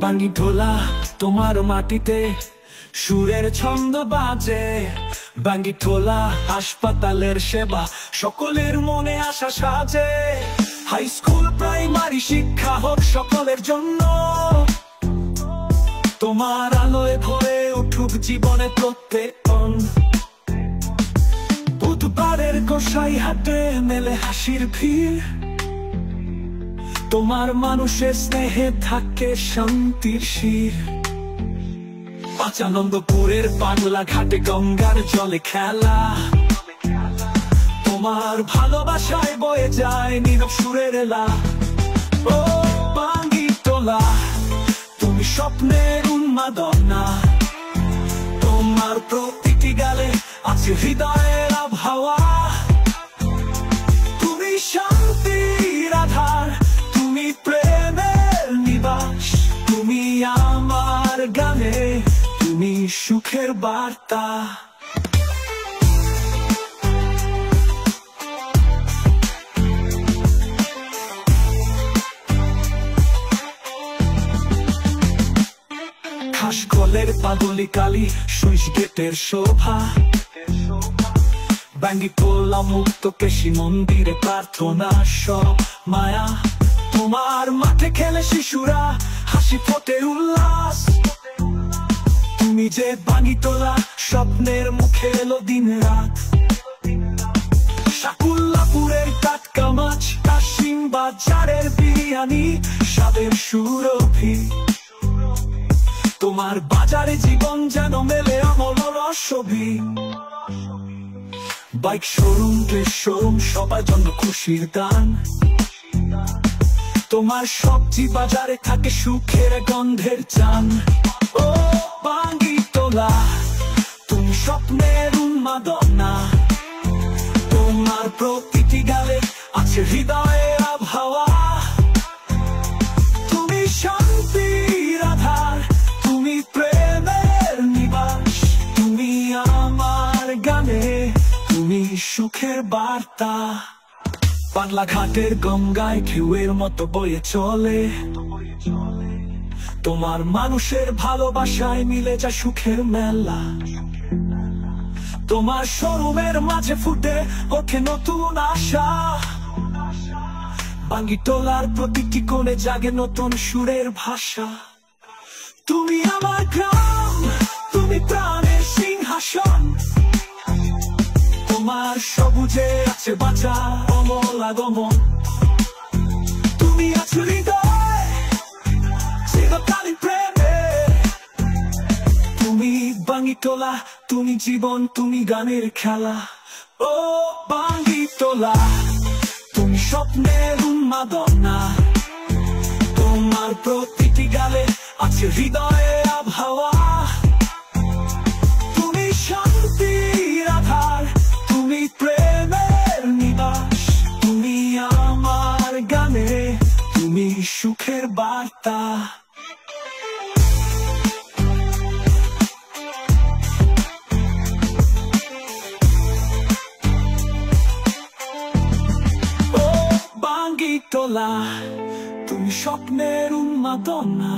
বাঙ্গি ঢোলা তোমার মাটিতে সুরের ছন্দ বাজে। বাঙ্গি ঢোলা হাসপাতালের সেবা, সকলের মনে আশা সাজে। হাই স্কুল প্রাইমারি শিক্ষা হোক সকলের জন্য, তোমার আলোয় ভরে উঠুক জীবনে প্রত্যেক ক্ষণ। বুধবারের গোসাই হাটে মেলে হাসির ভিড়, তোমার মানুষের স্নেহে থাকে শান্তির শির। আনন্দপুরের পাগলা ঘাটে গঙ্গার জলে খেলা, তোমার ভালোবাসায় বয়ে যায় নীরব সুরের এলা। ও বাঙ্গি টোলা, তুমি স্বপ্নের উন্মাদনা, তোমার প্রতিটি গালে আছে হৃদয়ের আবহাওয়া। তুমি শান্তির আধার, তুমি প্রেমের নিবাস, তুমি আমার গানে, তুমি সুখের বার্তা। খাসকলের পাগলি কালী সুইচ গেটের শোভা, বাঙ্গি টোলা মুক্ত কেশি মন্দিরে প্রার্থনা সব মায়া। তোমার মাঠে খেলে শিশুরা, হাসি ফোটে উল্লাস। তুমি যে বাঙ্গি টোলা, স্বপ্নের মুখে এলো দিন রাত। সাকুল্লাপুরের টাটকা মাছ, কাশিম বাজারের বিরিয়ানি, স্বাদের সুরভি। তোমার বাজারে জীবন যেন মেলে আমল Rossby. Bike showroom, dress showroom, সবার জন্য খুশির দান। তোমার সবজি বাজারে থাকে সুখের গন্ধের চান। ও বাঙ্গি টোলা, তুমি স্বপ্নের উন্মাদনা, তোমার প্রতিটি গালে আছে হৃদয়ের আবহাওয়া। তুমি শান্তির আধার, তুমি প্রেমের নিবাস, তুমি আমার গানে, তুমি সুখের বার্তা। পাগলা ঘাটের গঙ্গায় ঢেউয়ের মতো বয়ে চলে, তোমার মানুষের ভালোবাসায় মিলে যায় সুখের মেলা। তোমার শোরুমের মাঝে ফুটে ওঠে নতুন আশা, বাঙ্গি টোলার প্রতিটি কোণে জাগে নতুন সুরের ভাষা। তুমি আমার গ্রাম, তুমি প্রাণের সিংহাসন, তোমার সবুজে আছে বাঁচা অমল আগমন। তুমি আছো হৃদয় চিরকালী প্রেমে, তুমি বাঙ্গি টোলা, তুমি জীবন, তুমি গানের খেলা। ও বাঙ্গি টোলা, তুমি স্বপ্নের উন্মাদনা, তোমার প্রতিটি গালে আছে হৃদয়ের আবহাওয়া। তুমি শান্তির আধার, তুমি প্রেমের নিবাস, তুমি আমার গানে, তুমি সুখের বার্তা। ও বাঙ্গি টোলা, তুমি স্বপ্নের উন্মাদনা।